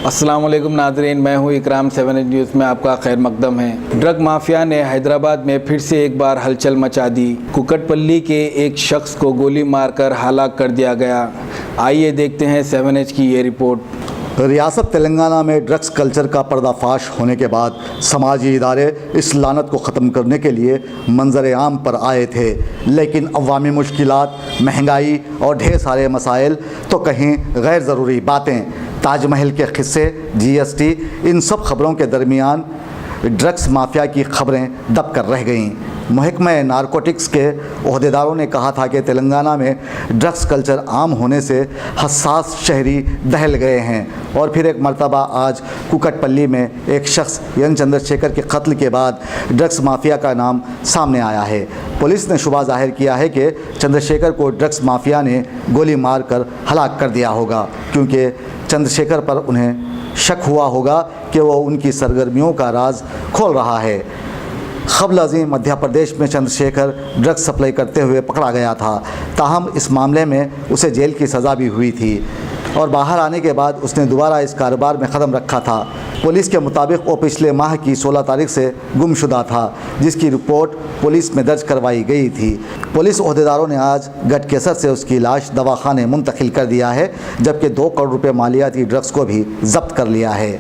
السلام علیکم ناظرین، میں ہوں اکرام 7 نیوز میں آپ کا خیر مقدم ہے۔ ڈرگ مافیا نے حیدرآباد میں پھر سے ایک بار ہلچل مچا دی۔ کوکٹ پلی کے ایک شخص کو گولی مار کر ہلاک کر دیا گیا۔ آئیے دیکھتے ہیں 7H کی یہ رپورٹ۔ ریاست تلنگانہ میں ڈرگس کلچر کا پردہ فاش ہونے کے بعد سماجی ادارے اس لعنت کو ختم کرنے کے لیے منظر عام پر آئے تھے، لیکن عوامی مشکلات، مہنگائی اور ڈھیر سارے مسائل تو کہیں غیر ضروری باتیں، تاج محل کے قصے، GST، ان سب خبروں کے درمیان ڈرگس مافیا کی خبریں دب کر رہ گئیں۔ محکمہ نارکوٹکس کے عہدیداروں نے کہا تھا کہ تلنگانہ میں ڈرگس کلچر عام ہونے سے حساس شہری دہل گئے ہیں، اور پھر ایک مرتبہ آج کوکٹ پلی میں ایک شخص یعنی چندر شیکھر کے قتل کے بعد ڈرگس مافیا کا نام سامنے آیا ہے۔ پولیس نے شبہ ظاہر کیا ہے کہ چندر شیکھر کو ڈرگس مافیا نے گولی مار کر ہلاک کر دیا ہوگا، کیونکہ چندر شیکھر پر انہیں شک ہوا ہوگا کہ وہ ان کی سرگرمیوں کا راز کھول رہا ہے۔ قبل ازیں مدھیہ پردیش میں چندر شیکھر ڈرگس سپلائی کرتے ہوئے پکڑا گیا تھا، تاہم اس معاملے میں اسے جیل کی سزا بھی ہوئی تھی، اور باہر آنے کے بعد اس نے دوبارہ اس کاروبار میں قدم رکھا تھا۔ پولیس کے مطابق وہ پچھلے ماہ کی 16 تاریخ سے گم شدہ تھا، جس کی رپورٹ پولیس میں درج کروائی گئی تھی۔ پولیس عہدیداروں نے آج گٹ کیسر سے اس کی لاش دواخانے منتقل کر دیا ہے، جبکہ 2 کروڑ روپے مالیاتی ڈرگس کو بھی ضبط کر لیا ہے۔